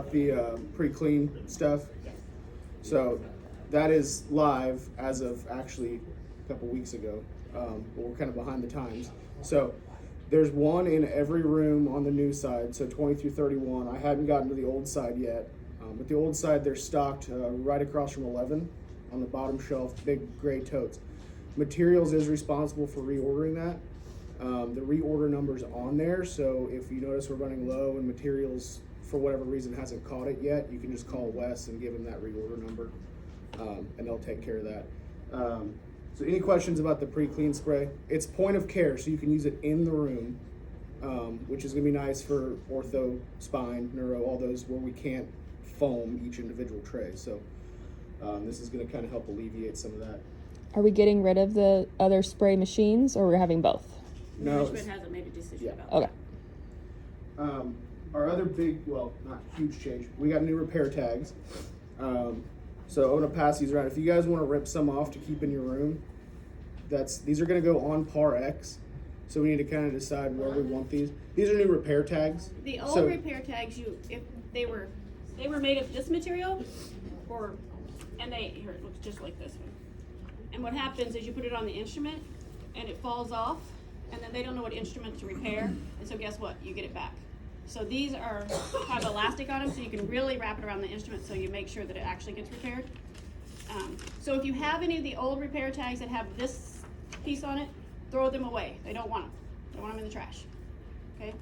The pre-clean stuff. So that is live as of actually a couple weeks ago, but we're kind of behind the times. So there's one in every room on the new side, so 20 through 31. I hadn't gotten to the old side yet, but the old side they're stocked right across from 11 on the bottom shelf, big gray totes. Materials is responsible for reordering that. The reorder number's on there, so if you notice we're running low and materials for whatever reason hasn't caught it yet, you can just call Wes and give him that reorder number, and they'll take care of that. So any questions about the pre-clean spray? It's point of care, so you can use it in the room, which is gonna be nice for ortho, spine, neuro, all those where we can't foam each individual tray. So this is gonna kind of help alleviate some of that. Are we getting rid of the other spray machines, or we're having both? No. Management hasn't made a decision about Okay. that. Our other big, well, not huge change, we got new repair tags. So I'm gonna pass these around. If you guys wanna rip some off to keep in your room, these are gonna go on par X. So we need to kind of decide where we want these. These are new repair tags. The old So- repair tags, if they were made of this material, and here it looks just like this one. And what happens is you put it on the instrument, and it falls off, and then they don't know what instrument to repair, and so guess what? You get it back. So these have elastic on them, so you can really wrap it around the instrument so you make sure that it actually gets repaired. So if you have any of the old repair tags that have this piece on it, throw them away. They don't want them. They want them in the trash. Okay?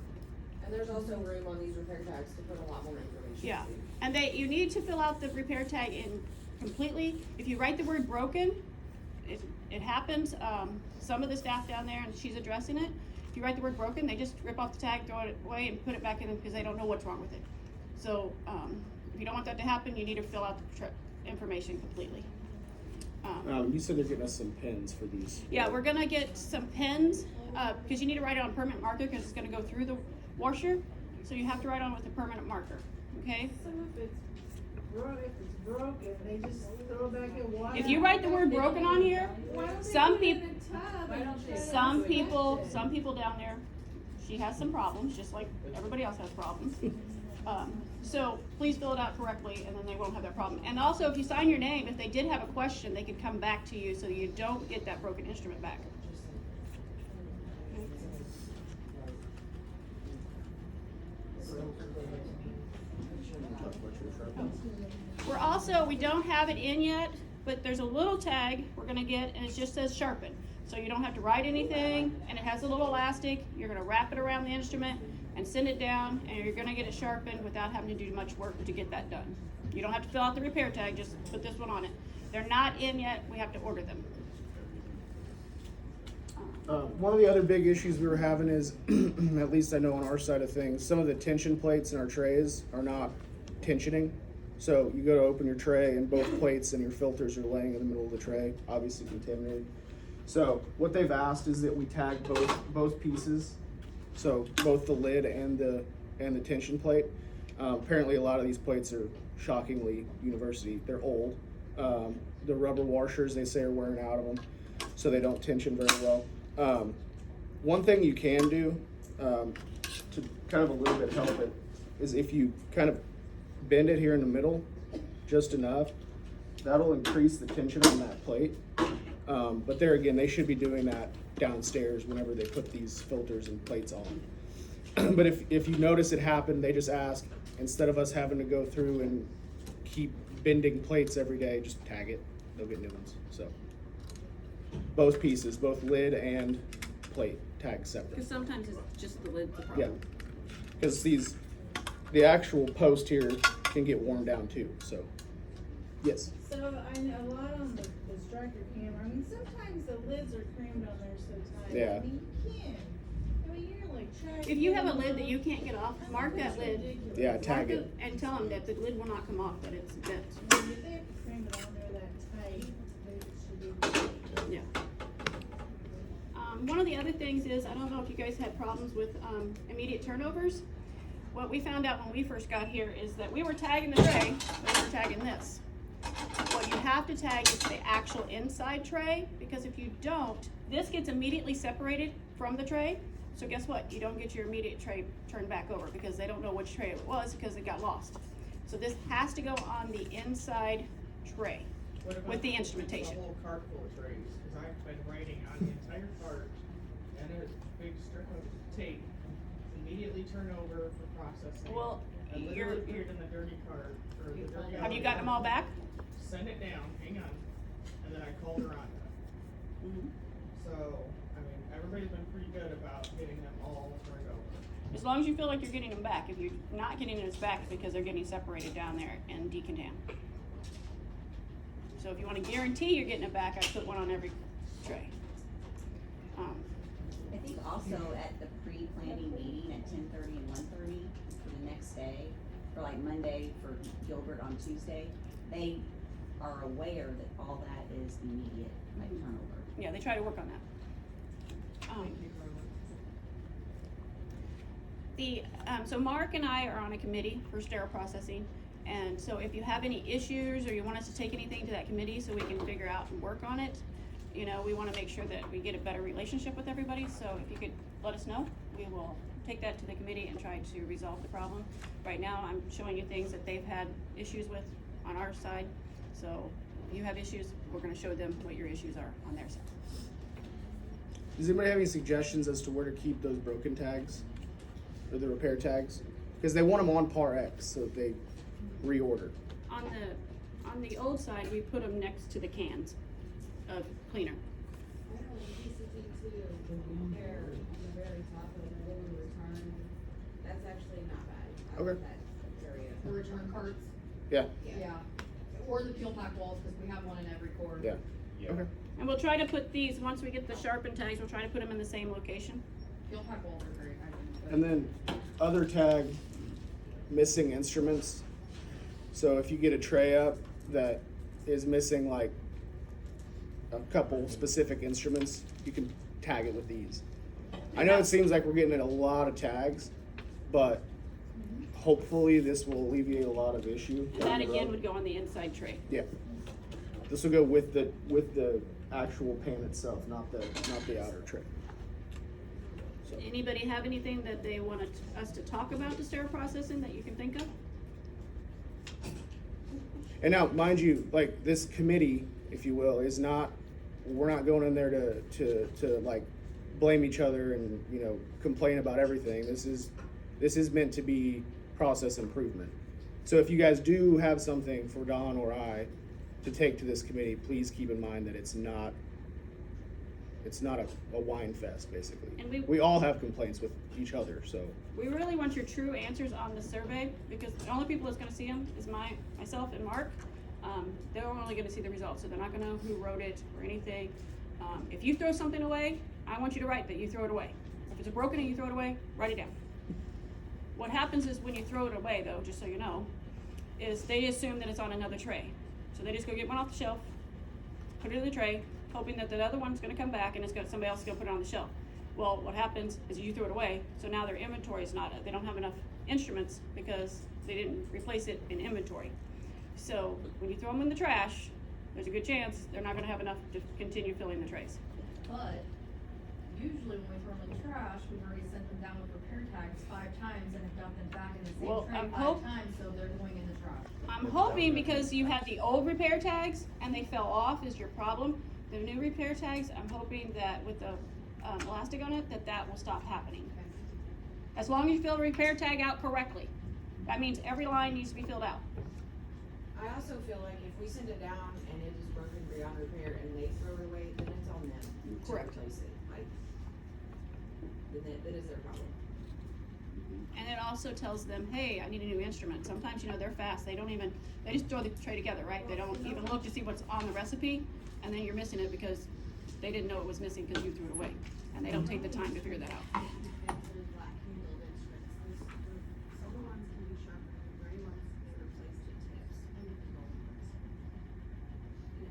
And there's also room on these repair tags to put a lot more information. Yeah. And you need to fill out the repair tag in completely. If you write the word broken, it happens. Some of the staff down there, and she's addressing it. If you write the word broken, they just rip off the tag, throw it away, and put it back in because they don't know what's wrong with it. So if you don't want that to happen, you need to fill out the information completely. You said they're getting us some pins for these. Yeah, we're gonna get some pens because you need to write it on permanent marker because it's gonna go through the washer. So you have to write on with a permanent marker. Okay. So if it's broken, they just throw it back in water. If you write the word broken on here, Why don't they some put it in people. a tub and put it Some people down there, she has some problems, just like everybody else has problems. So please fill it out correctly, and then they won't have that problem. And also, if you sign your name, if they did have a question, they could come back to you, so you don't get that broken instrument back. We don't have it in yet, but there's a little tag we're gonna get, and it just says sharpen. So you don't have to write anything, and it has a little elastic. You're gonna wrap it around the instrument and send it down, and you're gonna get it sharpened without having to do much work to get that done. You don't have to fill out the repair tag, just put this one on it. They're not in yet, we have to order them. One of the other big issues we were having is, at least I know on our side of things, some of the tension plates in our trays are not tensioning. So you go to open your tray and both plates and your filters are laying in the middle of the tray, obviously contaminated. So what they've asked is that we tag both pieces, so both the lid and the tension plate. Apparently a lot of these plates are shockingly university. They're old. The rubber washers they say are wearing out of them, so they don't tension very well. One thing you can do to kind of a little bit help it is if you kind of bend it here in the middle just enough, that'll increase the tension on that plate. But there again, they should be doing that downstairs whenever they put these filters and plates on. But if you notice it happen, they just ask, instead of us having to go through and keep bending plates every day, just tag it, they'll get new ones. So both pieces, both lid and plate, tag separate. Because sometimes it's just the lid's the Yeah, problem. because the actual post here can get worn down too, so, yes. So I know a lot on the striker camera. I mean, sometimes the lids are crammed on there so tight. Yeah. I mean, you can't. I mean, you're like trying. If you have a lid that you can't get off, mark that lid. Yeah, tag Mark it. and tell them that the lid will not come off, that it's bent. I mean, if they have to cram it on there that tight, they should be. Yeah. One of the other things is, I don't know if you guys had problems with immediate turnovers. What we found out when we first got here is that we were tagging the tray, but we were tagging this. What you have to tag is the actual inside tray, because if you don't, this gets immediately separated from the tray. So guess what? You don't get your immediate tray turned back over because they don't know which tray it was because it got lost. So this has to go on the inside tray. What about with the the instrumentation. whole cart full of trays, cause I've been writing on the entire cart and a big strip of tape, immediately turn over for processing. Well, I literally put it in the dirty cart, or the dirty. have you gotten them all back? Send it down, hang on, and then I called her on it. Mhm. So, I mean, everybody's been pretty good about getting them all turned over. As long as you feel like you're getting them back. If you're not getting them back, it's because they're getting separated down there and decontaminated. So if you wanna guarantee you're getting it back, I put one on every tray. I think also at the pre-planning meeting at 10:30 and 1:30 for the next day, for like Monday for Gilbert on Tuesday, they are aware that all that is immediate, like turnover. Yeah, they try to work on that. So Mark and I are on a committee for sterile processing, and so if you have any issues or you want us to take anything to that committee so we can figure out and work on it, you know, we wanna make sure that we get a better relationship with everybody, so if you could let us know, we will take that to the committee and try to resolve the problem. Right now, I'm showing you things that they've had issues with on our side, so if you have issues, we're gonna show them what your issues are on their side. Does anybody have any suggestions as to where to keep those broken tags? Or the repair tags? Because they want them on par X, so they reorder. On the old side, we put them next to the cans of cleaner. I know PCT too, there, on the very top of the lower return, that's actually not bad. I like Okay. that area. The return carts, Yeah, yeah, or the peel pack walls, cause we have one in every court. yeah. Okay. And we'll try to put these, once we get the sharpened tags, we'll try to put them in the same location. Peel pack walls are great, I think. And then other tag, missing instruments. So if you get a tray up that is missing like a couple specific instruments, you can tag it with these. I know it seems like we're getting in a lot of tags, but hopefully this will alleviate a lot of issue. And that again would go on the inside tray. Yeah. This will go with the actual pan itself, not the outer tray. So. Anybody have anything that they wanted us to talk about to sterile processing that you can think of? And now, mind you, like this committee, if you will, is not, we're not going in there to like blame each other and, you know, complain about everything. This is meant to be process improvement. So if you guys do have something for Don or I to take to this committee, please keep in mind that it's not a whine fest, basically. And we all have complaints with each other, so. We really want your true answers on the survey, because the only people that's gonna see them is myself and Mark. They're only gonna see the results, so they're not gonna know who wrote it or anything. If you throw something away, I want you to write that you throw it away. If it's broken and you throw it away, write it down. What happens is when you throw it away though, just so you know, is they assume that it's on another tray. So they just go get one off the shelf, put it in the tray, hoping that the other one's gonna come back and somebody else is gonna put it on the shelf. Well, what happens is you throw it away, so now their inventory is they don't have enough instruments because they didn't replace it in inventory. So when you throw them in the trash, there's a good chance they're not gonna have enough to continue filling the trays. But usually when we throw them in the trash, we've already sent them down with repair tags 5 times and have dumped them back in the same Well, tray I'm 5 times, so they're going in the trash. I'm hoping because you had the old repair tags and they fell off is your problem. The new repair tags, I'm hoping that with the elastic on it, that will stop happening. Okay. As long as you fill the repair tag out correctly. That means every line needs to be filled out. I also feel like if we send it down and it is broken beyond repair and they throw it away, then it's on them to Correct. replace it, like, that is their problem. And it also tells them, hey, I need a new instrument. Sometimes, you know, they're fast. They just throw the tray together, right? They don't even look to see what's on the recipe, and then you're missing it because they didn't know it was missing because you threw it away. And they don't take the time to figure that out. It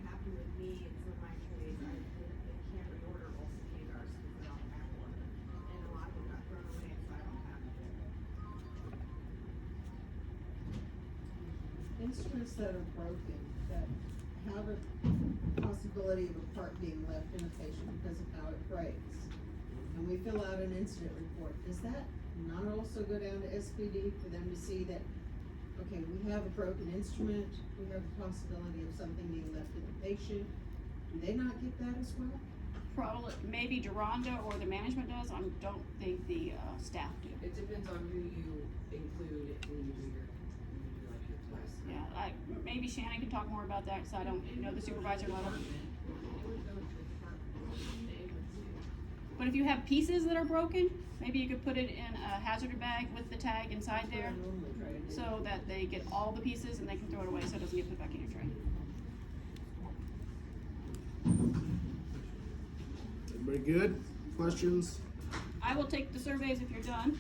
happened with me and some of my trays, I can't reorder most of the cigars because they don't have one. And a lot of them got thrown away, so I don't have them. Instruments that are broken, that have a possibility of a part being left in a patient because of how it breaks, and we fill out an incident report, does that not also go down to SPD for them to see that okay, we have a broken instrument, we have the possibility of something being left in the patient, do they not get that as well? Probably, maybe Deronda or the management does, I don't think the, staff do. It depends on who you include when you do like your test. Yeah, maybe Shannon can talk more about that, cause I don't know the supervisor level. It would go to the department, they would do. But if you have pieces that are broken, maybe you could put it in a hazard bag with the tag inside there, That's what I normally try to do. so that they get all the pieces and they can throw it away so it doesn't get put back in your tray. Everybody good? Questions? I will take the surveys if you're done.